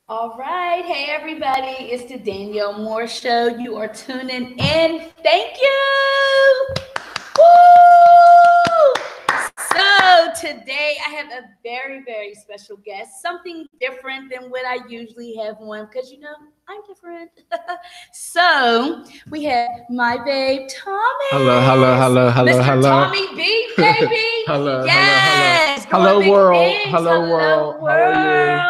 All right. Hey, everybody. It's the Danielle Moore Show. You are tuning in. Thank you. Woo! So, today I have a very, very special guest, something different than what I usually have on because, I'm different. So, we have my babe, Hello, hello, Thomas. hello, hello, Mr. hello. Tommy B, baby. Hello, hello, hello. Yes. Doing Hello, big world. things. Hello, world. Hello, How are you? world.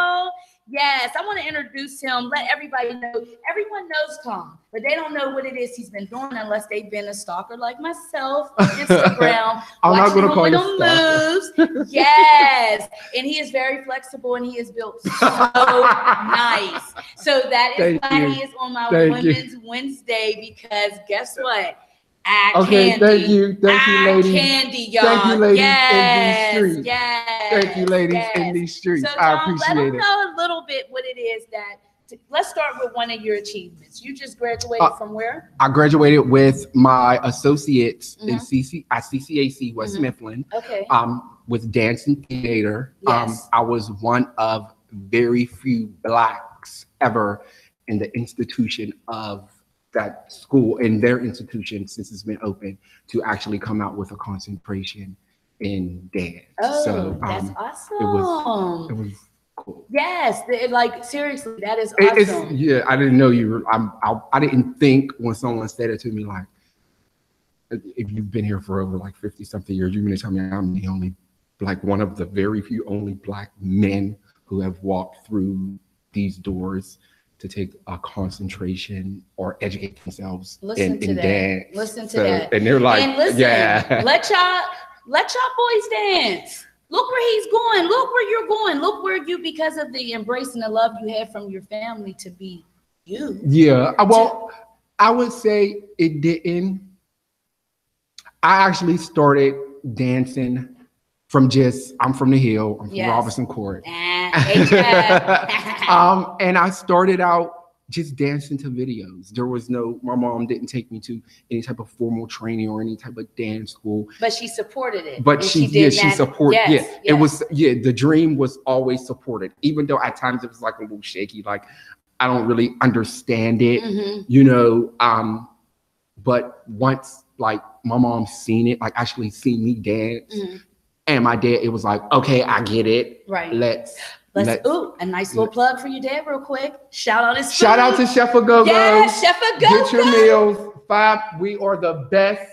Yes, I want to introduce him. Let everybody know. Everyone knows Tom, but they don't know what it is he's been doing unless they've been a stalker like myself on Instagram, I'm not watching going to him call when you he stalker. moves. Yes, and he is very flexible and he is built so nice. So that is Thank why you. he is on my Thank you. Women's Wednesday because guess what? Eye Okay, candy. thank you. Thank you, Eye ladies. candy, y'all. Thank you, ladies in these Yes, streets. Thank you, yes, ladies in yes. these So, streets. I Tom, let appreciate them it. know a little bit what it is that. Let's start with one of your achievements. You just graduated from where? I graduated with my associates in Mhm. CCAC West Mhm. Mifflin, Okay. with dance and theater. Yes. I was one of very few blacks ever in the institution of that school, in their institution since it's been open, to actually come out with a concentration in dance. Oh, So that's it was awesome. it was cool. Yes, like seriously, that is It's awesome. yeah. I didn't know you were. I didn't think when someone said it to me like, if you've been here for over like 50 something years, you're going to tell me I'm the only, like one of the very few only black men who have walked through these doors to take a concentration or educate themselves Listen to in that. dance. Listen to So, that. and they're like, And listen, yeah. let y'all boys dance. Look where he's going. Look where you're going. Look where you, because of the embrace and the love you have from your family to be you. Yeah. To Well, I would say it didn't. I actually started dancing from just, I'm from the Hill, I'm from yes. Robinson Court. HF. And I started out just dancing to videos. There was no, my mom didn't take me to any type of formal training or any type of dance school. But she supported it. But And she, she yeah, did she that. support, yeah. Yes, It yes. was, yeah, the dream was always supported, even though at times it was like a little shaky, like I don't really understand it, Mhm. you know. But once like my mom seen it, like actually seen me dance, Mhm. and my dad, it was like, okay, I get it. Right. Let's Ooh, a nice little plug for your dad real quick. Shout out his food. shout out to Chef A Go Go. Yes, Chef A Go Get your Go. meals. We are the best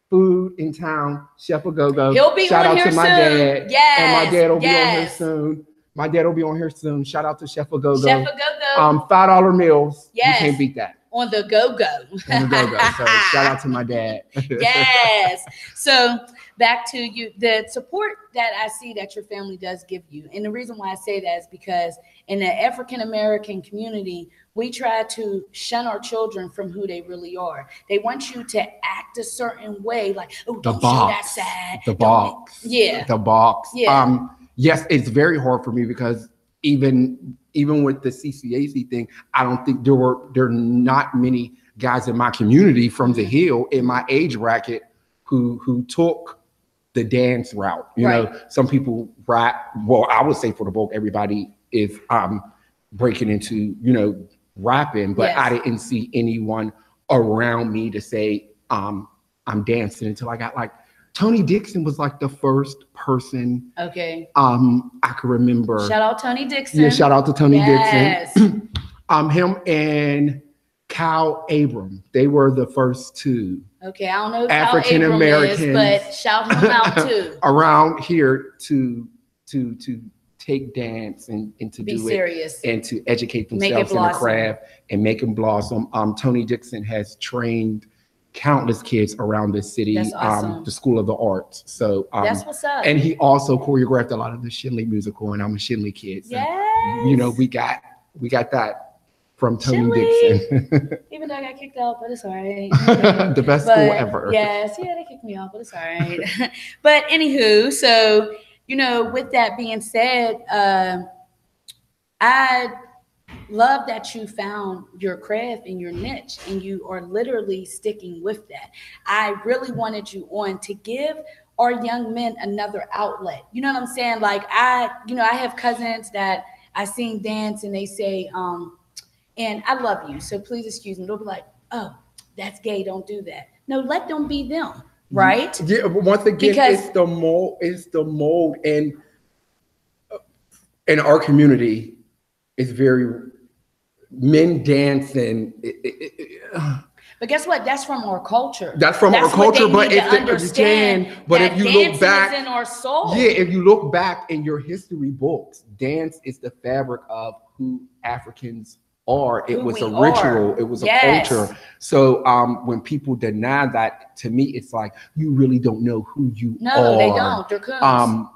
food in town. Chef A Go Go. He'll be Shout on out here to my soon. dad. Yes. And my dad will be on here yes. soon. My dad will be on here soon. Shout out to Chef A Go Go. Chef A Go Go. $5 meals. Yes. You can't beat that. On the go go. On the go go. So shout out to my dad. Yes. So back to you, the support that I see that your family does give you. And the reason why I say that is because in the African American community, we try to shun our children from who they really are. They want you to act a certain way, like, oh, The don't show that box. side. The Don't- box. Yeah. The box. Yeah. Yes, it's very hard for me because even with the CCAC thing, I don't think there are not many guys in my community from the Hill in my age bracket who took the dance route. You Right. know, some people rap. Well, I would say for the bulk, everybody is breaking into, rapping, but Yes. I didn't see anyone around me to say I'm dancing until I got like Tony Dixon was like the first person Okay. I can remember. Shout out Tony Dixon. Yeah, shout out to Tony Yes. Dixon. Him and Cal Abram, they were the first two Okay, I don't know who African Cal Abram is, Americans but shout him out too. around here to take dance and to Be do serious. it and to educate Make it themselves in the blossom. craft and make them blossom. Tony Dixon has trained countless kids around this city, That's awesome. the School of the Arts. So That's what's up. and he also choreographed a lot of the Shinley musical, and I'm a Shinley kid. So, Yes. you know, we got that from Tony Shinley. Dixon. Even though I got kicked out, but it's all right. The best But, school ever. Yes, yeah, they kicked me out, but it's all right. But anywho, so with that being said, I love that you found your craft and your niche and you are literally sticking with that. I really wanted you on to give our young men another outlet. You know what I'm saying? Like I have cousins that I seen dance and they say, and I love you, so please excuse me. They'll be like, oh, that's gay, don't do that. No, let them be them, right? Yeah, but once again, Because it's the mold, and in our community, it's very men dancing. but guess what? That's from our culture. That's from our culture, but if you look back, is in our soul. Yeah, if you look back in your history books, dance is the fabric of who Africans are. It was a ritual. It was a culture. So when people deny that, to me, it's like you really don't know who you are. No, they don't. They're coons.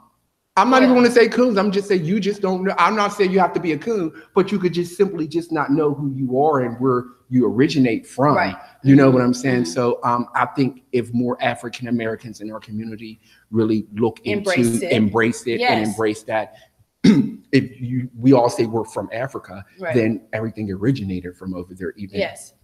I'm not even going to say coons. I'm just saying you just don't know. I'm not saying you have to be a coon, but you could just simply just not know who you are and where you originate from. Right. You know what I'm saying? So I think if more African Americans in our community really look embrace it and embrace that, we all say we're from Africa, then everything originated from over there. Even dance.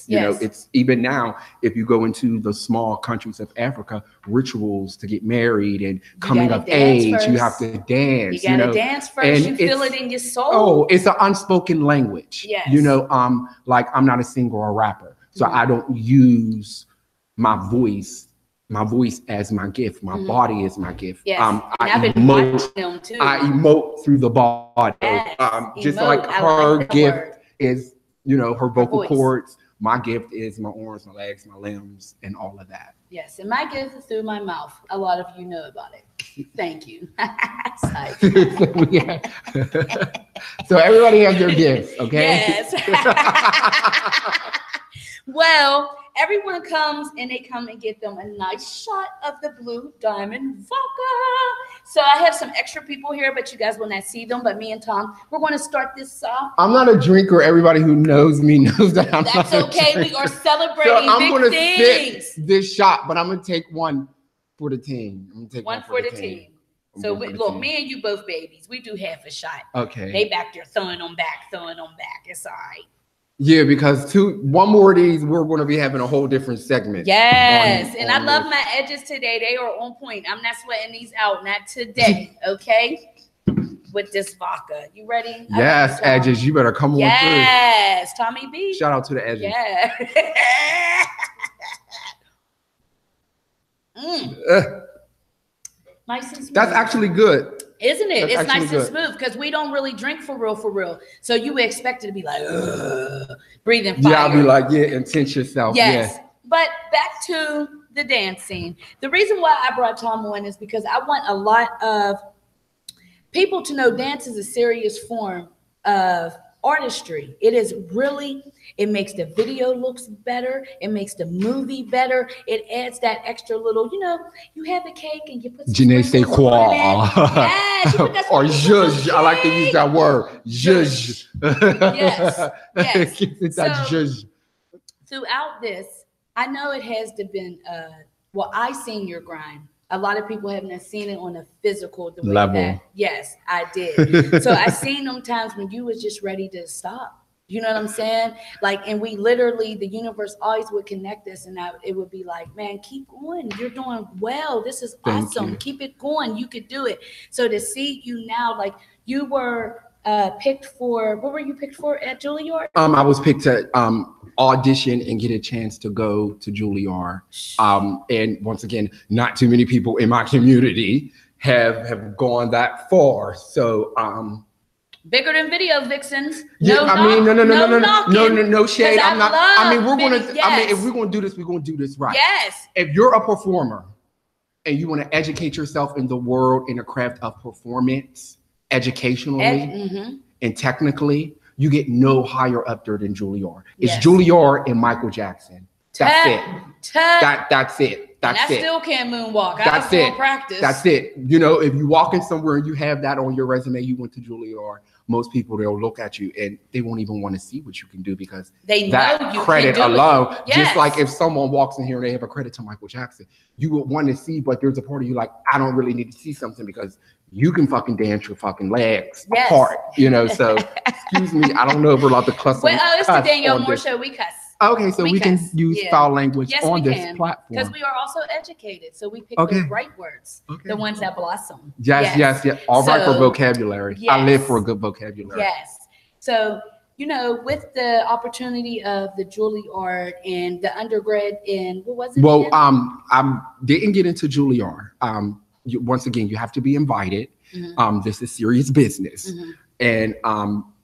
You know, it's even now, if you go into the small countries of Africa, rituals to get married and coming of age, you have to dance. You gotta dance first. And you feel it in your soul. Oh, it's an unspoken language. You know, like I'm not a singer or rapper, so I don't use my voice as my gift. My body is my gift. I emote through the body. Just like her gift is, you know, her vocal cords. My gift is my arms, my legs, my limbs, and all of that. Yes, and my gift is through my mouth. A lot of you know about it. Thank you. So everybody has their gifts, okay? Yes. Well, everyone comes and they come and get them a nice shot of the Blue Diamond vodka. So I have some extra people here, but you guys will not see them. But me and Tom, we're going to start this off. I'm not a drinker. Everybody who knows me knows that I'm not a drinker. We are celebrating big things. Sip this shot, but I'm going to take one for the team. I'm gonna take one for the team. So look, me and you both babies. We do half a shot. Okay. They back there throwing them back. It's all right. Yeah, because one more of these, we're going to be having a whole different segment. Yes, and I love my edges today. They are on point. I'm not sweating these out, not today, okay? With this vodka. You ready? Yes, edges. You better come on through. Yes, Tommy B. Shout out to the edges. Yeah. Nice and smooth. That's actually good. Isn't it? It's nice and smooth because we don't really drink for real. So you would expect it to be like, breathing fire. Yeah, I'll be like, intense yourself. Yes. Yeah. But back to the dancing. The reason why I brought Tom on is because I want a lot of people to know dance is a serious form of artistry. It is really, it makes the video looks better. It makes the movie better. It adds that extra little, you know, you have a cake and you put some Je ne sais quoi. Yes, or zhuzh. I like to use that word. Zhuzh. Yes. It's that zhuzh. Throughout this, I know it has been, I seen your grind. A lot of people haven't seen it on a physical level. Yes, I did. So I seen them times when you was just ready to stop. You know what I'm saying? Like, and we literally, the universe always would connect us, and it would be like, man, keep going. You're doing well. This is awesome. Keep it going. You could do it. So to see you now, like you were picked for, what were you picked for at Juilliard? I was picked to audition and get a chance to go to Juilliard. And once again, not too many people in my community have gone that far. So bigger than Video Vixens. No shade. I'm not. I mean, we're gonna. Yes. I mean, if we're gonna do this, we're gonna do this right. Yes. If you're a performer and you want to educate yourself in the world in the craft of performance, educationally and technically, you get no higher up there than Juilliard. It's Juilliard and Michael Jackson. That's it. That's it. That's it. Still can't moonwalk. That's it. Practice. That's it. You know, if you walk in somewhere and you have that on your resume, you went to Juilliard. Most people, they'll look at you and they won't even want to see what you can do because they that know you credit can do alone. Yes. Just like if someone walks in here and they have a credit to Michael Jackson, you would want to see, but there's a part of you like, I don't really need to see something because you can fucking dance your fucking legs apart, you know. So excuse me, I don't know if we're allowed to cuss. Well, it's the Danielle Moore Show. We cuss. Okay, so we can cuss. use Yeah. foul language Yes, on we this can. platform. Because we are also educated. So we pick Okay. the right words, Okay. the ones that blossom. Yes. All right for vocabulary. I live for a good vocabulary. Yes. So, with the opportunity of the Juilliard and the undergrad in, what was it? Well, again? I didn't get into Juilliard. Once again, you have to be invited. This is serious business. And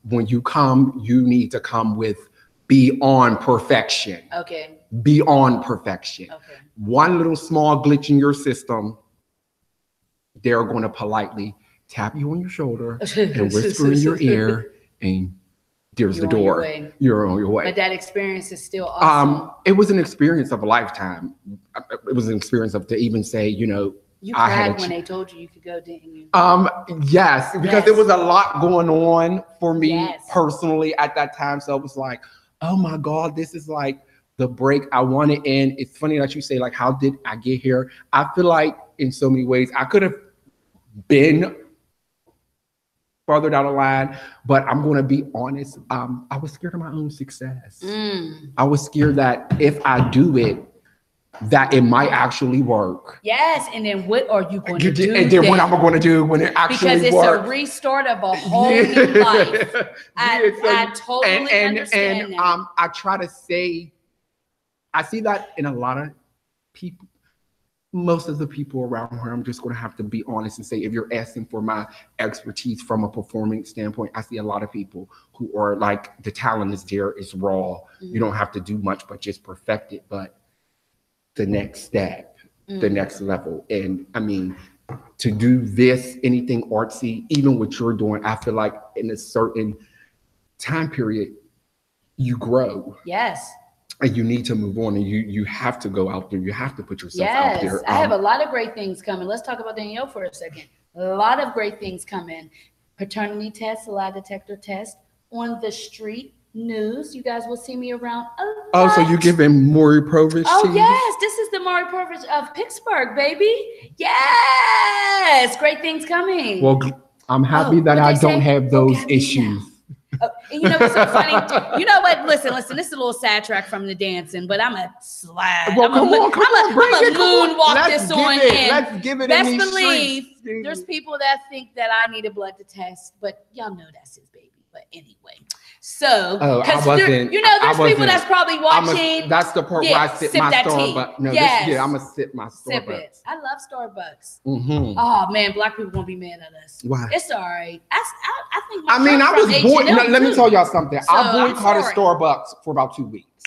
when you come, you need to come with beyond perfection. Okay. Beyond perfection. Okay. One little small glitch in your system, they're going to politely tap you on your shoulder and whisper in your ear, and there's the door. You're on your way. But that experience is still awesome. It was an experience of a lifetime. It was an experience of to even say, you cried when they told you could go, didn't you? Yes, because there was a lot going on for me personally at that time. So it was like, oh my God, this is like the break I wanted. And it's funny that you say, like, how did I get here? I feel like in so many ways I could have been further down the line, but I'm going to be honest. I was scared of my own success. I was scared that if I do it, that it might actually work. Yes, and then what are you going to do? And then what am I going to do when it actually works? Because it's a restart of a whole new life. I totally understand that. I try to say, I see that in a lot of people. Most of the people around here, I'm just going to have to be honest and say, if you're asking for my expertise from a performing standpoint, I see a lot of people who are like, the talent is there, it's raw. You don't have to do much, but just perfect it. But the next step, the next level. And I mean, to do this, anything artsy, even what you're doing, I feel like in a certain time period, you grow. Yes. And you need to move on, and you have to go out there. You have to put yourself out there. I have a lot of great things coming. Let's talk about Danielle for a second. A lot of great things coming. Paternity tests, a lie detector test, on the street news. You guys will see me around a lot. Oh, so you giving Maury Povich? Oh, yes. This is the Maury Povich of Pittsburgh, baby. Yes. Great things coming. Well, I'm happy that I don't have those issues. You know what's so funny? You know what? Listen. This is a little sidetrack from the dancing, but I'm a slide. Well, come on, moonwalk this on in. Let's give it. Best believe there's people that think that I need a blood test, but y'all know that's his baby. But anyway, so there's people that's probably watching. That's the part where I sip my Starbucks. No, I'm gonna sip my Starbucks. Sip it. I love Starbucks. Oh man, black people won't be mad at us. Why? It's all right. I think. I was born. Let me tell y'all something. So, I boycotted Starbucks for about 2 weeks.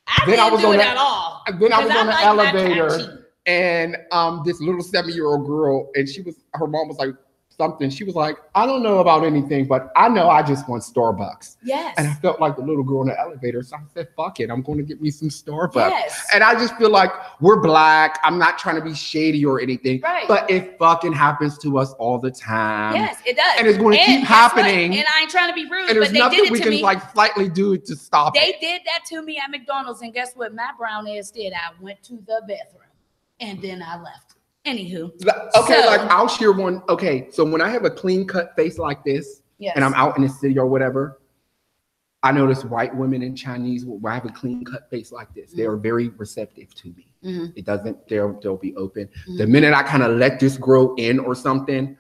I didn't do it at all. Then I was on the elevator, and this little 7-year-old girl, and her mom was like, something. She was like, I don't know about anything, but I know I just want Starbucks. Yes. And I felt like the little girl in the elevator. So I said, fuck it. I'm going to get me some Starbucks. Yes. And I just feel like we're black. I'm not trying to be shady or anything. Right. But it fucking happens to us all the time. Yes, it does. And it's going to keep happening. And I ain't trying to be rude, and but they did it to me. We can like slightly do it to stop it. They did that to me at McDonald's. And guess what? Matt Brown ass did. I went to the bathroom and then I left. Anywho. Okay, so, like I'll share one. Okay, so when I have a clean cut face like this, and I'm out in the city or whatever, I notice white women and Chinese, when I have a clean cut face like this, they are very receptive to me. It doesn't, they'll be open. The minute I kind of let this grow in or something,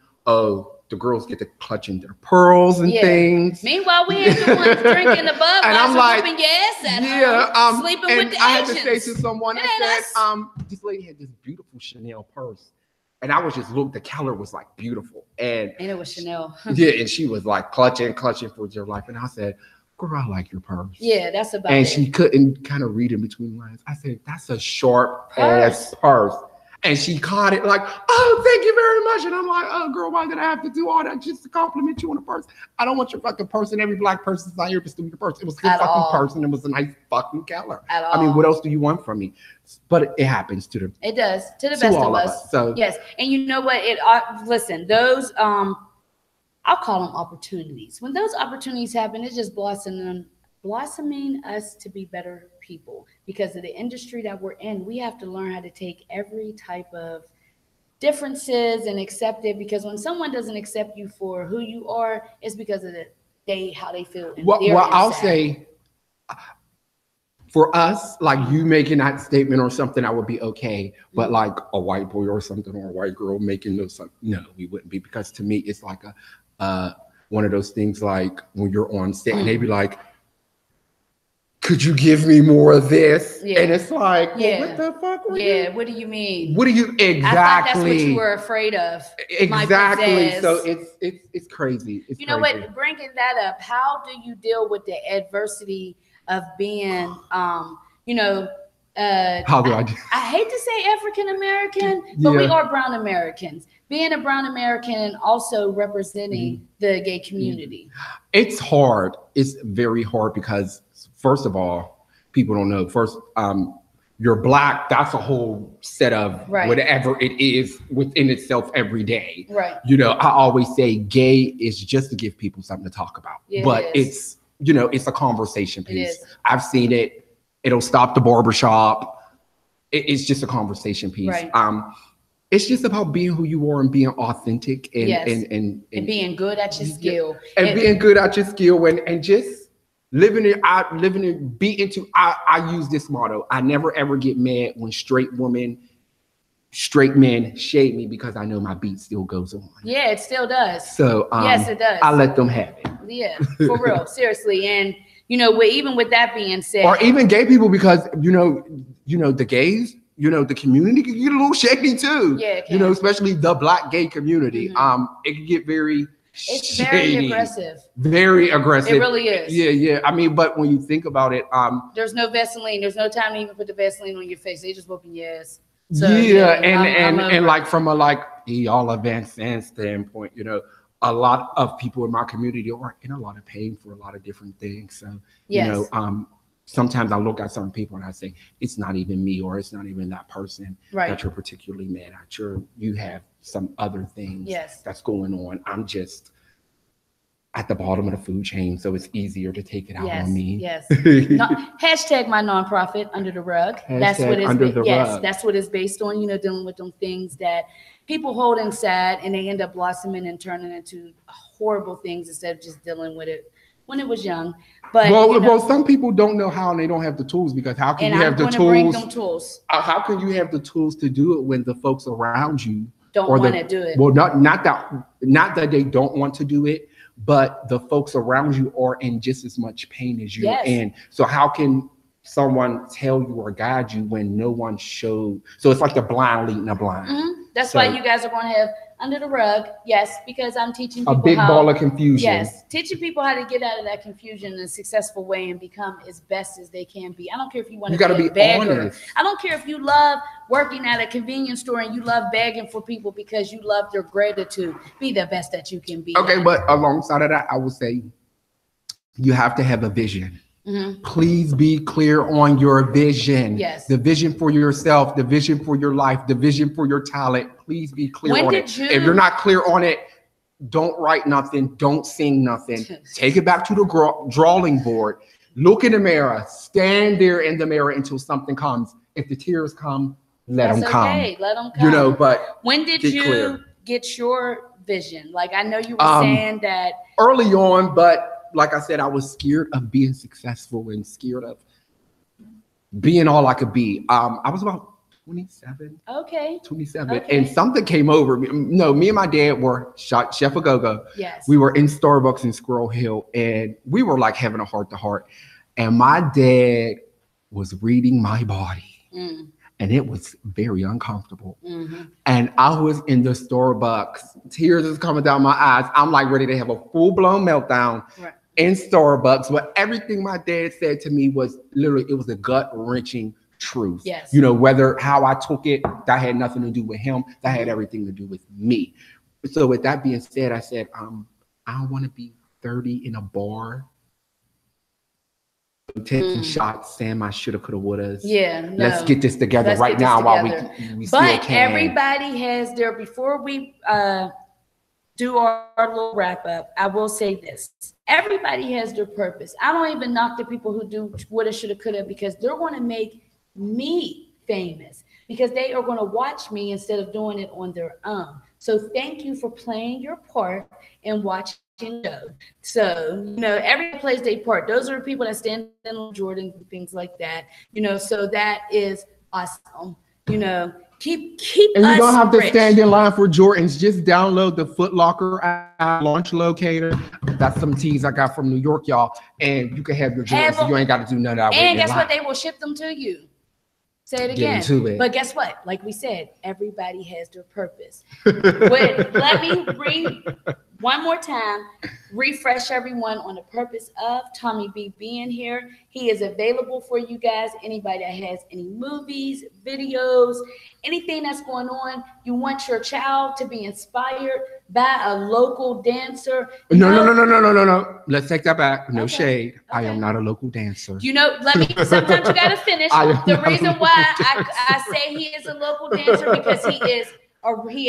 the girls get to clutching their pearls and things. Meanwhile, we ain't the ones drinking the bub, and I'm like, sleeping with the I had Asians. to say to someone, I said, this lady had this beautiful Chanel purse. And I was just the color was like beautiful. And it was Chanel. And she was like clutching for dear life. And I said, girl, I like your purse. Yeah, that's about it. And she couldn't kind of read in between lines. I said, that's a sharp ass purse. And she caught it like, oh, thank you very much. And I'm like, oh, girl, why did I have to do all that just to compliment you on a purse? I don't want your fucking purse. And every black person's not here to steal your purse. It was a good fucking purse, and it was a nice fucking color. I mean, what else do you want from me? But it happens to them. It does, to the best of us. So yes, and you know what? Listen, those I'll call them opportunities. When those opportunities happen, it's just blossoming us to be better people. Because of the industry that we're in, we have to learn how to take every type of differences and accept it. Because when someone doesn't accept you for who you are, it's because of how they feel. Well, I'll say for us, like you making that statement or something, I would be okay. But like a white boy or something or a white girl making those, no, we wouldn't be, because to me it's like a one of those things like when you're on set and they be like, could you give me more of this? Yeah. And it's like, well, what the fuck? What do you mean? What do you exactly? I thought that's what you were afraid of. Exactly. So it's crazy. It's you know crazy. What? Bringing that up, how do you deal with the adversity of being, how do I hate to say African American, but we are brown Americans. Being a brown American and also representing the gay community. It's hard. It's very hard because, first of all, people don't know. First, you're black. That's a whole set of whatever it is within itself every day. Right. I always say gay is just to give people something to talk about. Yeah, but it's a conversation piece. I've seen it. It'll stop the barbershop. It's just a conversation piece. Right. It's just about being who you are and being authentic and being good at your skill. And being good at your skill and just living it out, I use this motto. I never ever get mad when straight men shade me because I know my beat still goes on. Yeah, it still does. So yes, it does. I let them have it. Yeah, for real, seriously. And even with that being said, or even gay people, because the gays, the community can get a little shady too. Yeah, especially the black gay community. It can get very shady. Very aggressive. Very aggressive. It really is. Yeah. I mean, but when you think about it, there's no Vaseline. There's no time to even put the Vaseline on your face. They just whooping your ass. So, and like from a y'all advanced standpoint, a lot of people in my community are in a lot of pain for a lot of different things. So sometimes I look at some people and I say, it's not even me, or it's not even that person that you're particularly mad at. You have some other things that's going on. I'm just at the bottom of the food chain, so it's easier to take it out on me. Yes. Hashtag my nonprofit, Under the Rug. That's what it's rug. That's what it's based on, dealing with them things that people hold inside and they end up blossoming and turning into horrible things instead of just dealing with it when it was young. But some people don't know how, and they don't have the tools, because how can you have the tools? Bring them tools. How can you have the tools to do it when the folks around you don't want to do it? Well, not that they don't want to do it, but the folks around you are in just as much pain as you are in. So how can someone tell you or guide you when no one showed? So it's like the blind leading the blind. That's why you guys are going to have Under the Rug. Yes, because I'm teaching people a big ball of confusion. Yes, teaching people how to get out of that confusion in a successful way and become as best as they can be. I don't care if you want to be a beggar. Honest. I don't care if you love working at a convenience store and you love begging for people because you love their gratitude. Be the best that you can be. Okay, but alongside of that, I would say you have to have a vision. Please be clear on your vision. Yes. The vision for yourself, the vision for your life, the vision for your talent. Please be clear on it. If you're not clear on it, don't write nothing. Don't sing nothing. Take it back to the drawing board. Look in the mirror. Stand there in the mirror until something comes. If the tears come, let them come. Okay, let them come. But when did you get your vision? Like, I know you were saying that early on, but like I said, I was scared of being successful and scared of being all I could be. I was about 27. Okay. 27. Okay. And something came over me. No, me and my dad were Chef Agogo. Yes. We were in Starbucks in Squirrel Hill, and we were like having a heart to heart. And my dad was reading my body. And it was very uncomfortable. And I was in the Starbucks. Tears is coming down my eyes. I'm like ready to have a full-blown meltdown. Right. In Starbucks, but everything my dad said to me was literally, it was a gut-wrenching truth. Yes. Whether how I took it, that had nothing to do with him. That had everything to do with me. So with that being said, I said, I don't want to be 30 in a bar taking shots, saying my shoulda, coulda, wouldas. Yeah, no. Let's get this together right now while we still can. But everybody has their, before we do our little wrap up, I will say this. Everybody has their purpose. I don't even knock the people who do woulda, shoulda, coulda, because they're going to make me famous, because they are going to watch me instead of doing it on their own. So thank you for playing your part and watching show. So, everybody plays their part. Those are the people that stand in Jordan and things like that. So that is awesome. Keep and you don't have to rich. stand in line for Jordans. Just download the Foot Locker app, launch locator. That's some tees I got from New York, y'all. And you can have your Jordans. So you ain't got to do none of that. And guess what? They will ship them to you. Say it again. Get into it. But guess what? Like we said, everybody has their purpose. Let me read one more time, refresh everyone on the purpose of Tommy B being here. He is available for you guys. Anybody that has any movies, videos, anything that's going on, you want your child to be inspired by a local dancer. No. Let's take that back. No shade. I am not a local dancer. Sometimes you got to finish. The reason why I say he is a local dancer because he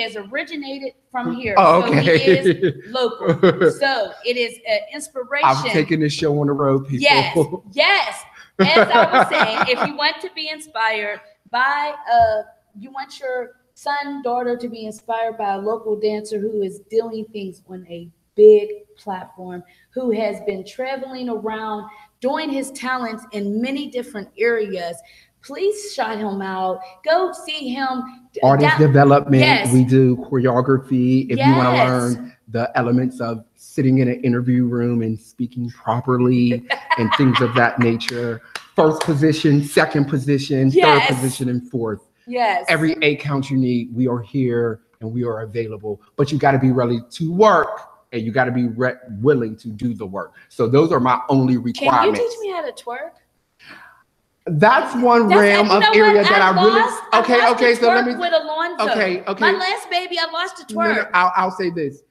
has originated from here. Oh, okay. So he is local. So it is an inspiration. I'm taking this show on the road, people. Yes. As I was saying, if you want to be inspired by you want your son, daughter to be inspired by a local dancer who is doing things on a big platform, who has been traveling around doing his talents in many different areas, please shout him out. Go see him. Artist development. Yes. We do choreography. If you want to learn the elements of sitting in an interview room and speaking properly and things of that nature. First position, second position, third position, and fourth. Yes. Every 8 counts you need. We are here and we are available. But you got to be ready to work and you got to be willing to do the work. So those are my only requirements. Can you teach me how to twerk? That's one realm of area that I really. Okay. So let me. With Alonzo. Okay. My last baby, I lost to twerk. No, I'll say this.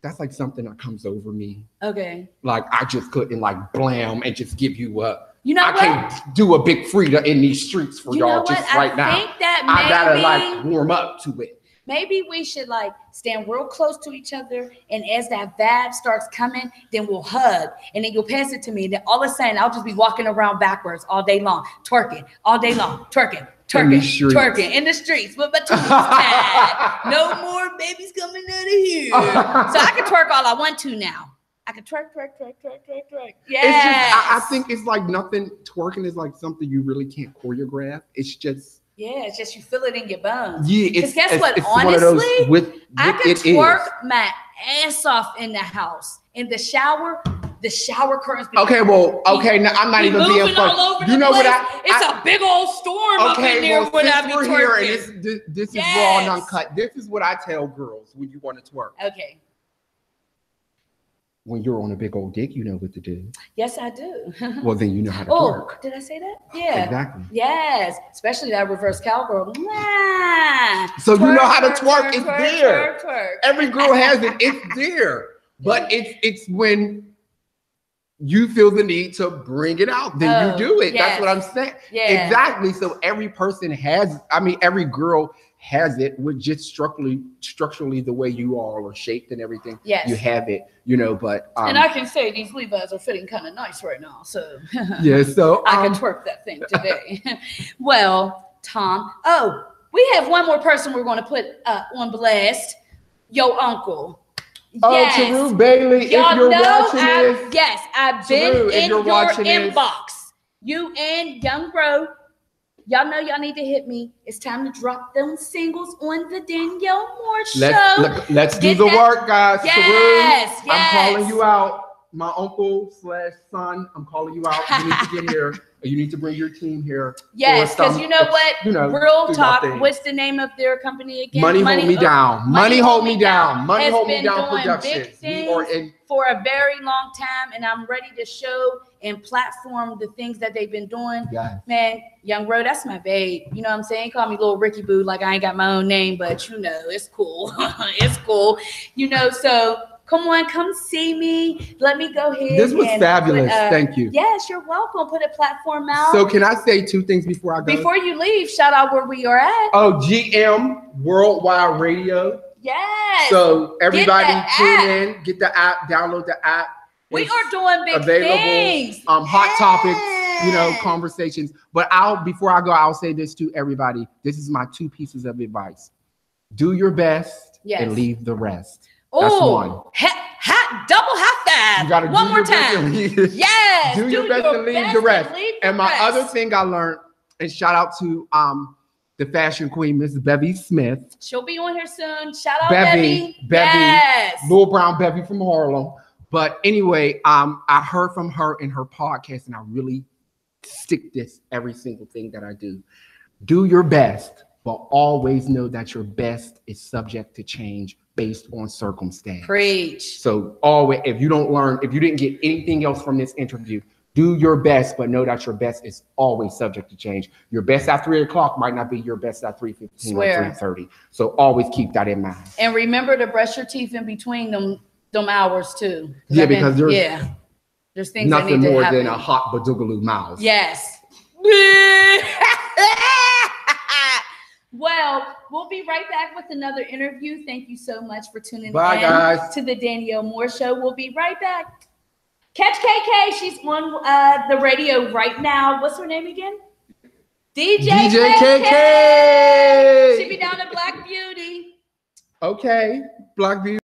That's like something that comes over me. Okay. Like I just couldn't like blam and just give you a. I can't do a big Frida in these streets for y'all just right now. I think that I gotta like warm up to it. Maybe we should like stand real close to each other, and as that vibe starts coming, then we'll hug, and then you'll pass it to me, and then all of a sudden I'll just be walking around backwards all day long, twerking all day long, twerking in the streets with my tools tied. No more babies coming out of here. So I can twerk all I want to now. I can twerk. Yeah. It's just, I think it's like nothing. Twerking is like something you really can't choreograph. It's just. Yeah, it's just you feel it in your bones. Yeah, because guess what? Honestly, I could twerk my ass off in the house. In the shower curtains. Okay, now I'm not even being funny. You know what? It's a big old storm up in there when I be twerking. And this is raw and uncut. This is what I tell girls when you want to twerk. Okay. When you're on a big old dick, you know what to do. Yes, I do. Well, then you know how to twerk. Did I say that? Yeah. Exactly. Yes. Especially that reverse cowgirl. So you know how to twerk. It's there. Twerk. Every girl has it. It's there. But it's when you feel the need to bring it out, then you do it. Yes. That's what I'm saying. Yeah. Exactly. So every person every girl has it with just structurally the way you are or shaped and everything. Yes. You have it, but and I can say these Levi's are fitting kind of nice right now. So yeah, so I can twerk that thing today. Well, Tom, we have one more person we're going to put on blast. Your uncle. Yes. Taru Bailey, y'all if you're watching this. Yes, I've been Taru, in your inbox. You and Young Bro. Y'all know y'all need to hit me. It's time to drop them singles on the Danielle Moore Show. Let's do the work, guys. Yes, Taru, I'm calling you out. My uncle/son, I'm calling you out. You need to get here. You need to bring your team here. Yes, because you know what? Real talk. What's the name of their company again? Money Hold Me Down. Money Hold Me Down. Money Hold Me Down Productions. For a very long time, and I'm ready to show and platform the things that they've been doing. Yes. Man, Young Bro, that's my babe. You know what I'm saying? Call me Little Ricky Boo, like I ain't got my own name, but it's cool. It's cool. So come on, come see me. Let me go ahead. This was fabulous. Thank you. Yes, you're welcome. Put a platform out. So can I say 2 things before I go? Before you leave, shout out where we are at. GM Worldwide Radio. Yes. So everybody tune in, get the app, download the app. We are doing big things. Hot topics, conversations. But before I go, I'll say this to everybody. This is my 2 pieces of advice. Do your best and leave the rest. Oh, double half five. You gotta one more time. Yes. Do your best to leave the rest. And my other thing I learned, and shout out to the fashion queen, Miss Bevy Smith. She'll be on here soon. Shout out Bevy. Yes. Lil Brown Bevy from Harlem. But anyway, I heard from her in her podcast, and I really stick this every single thing that I do. Do your best, but always know that your best is subject to change based on circumstance. Preach. So always, if you didn't get anything else from this interview, do your best, but know that your best is always subject to change. Your best at 3 o'clock might not be your best at 3:15 or 3:30. So always keep that in mind. And remember to brush your teeth in between them hours too. Yeah, because there's things nothing that need more to happen. than a hot badoogaloo mouth. Yes. Well, we'll be right back with another interview. Thank you so much for tuning in guys. to the Danielle Moore Show. We'll be right back. Catch KK. She's on the radio right now. What's her name again? DJ KK. She be down at Black Beauty. Okay, Black Beauty.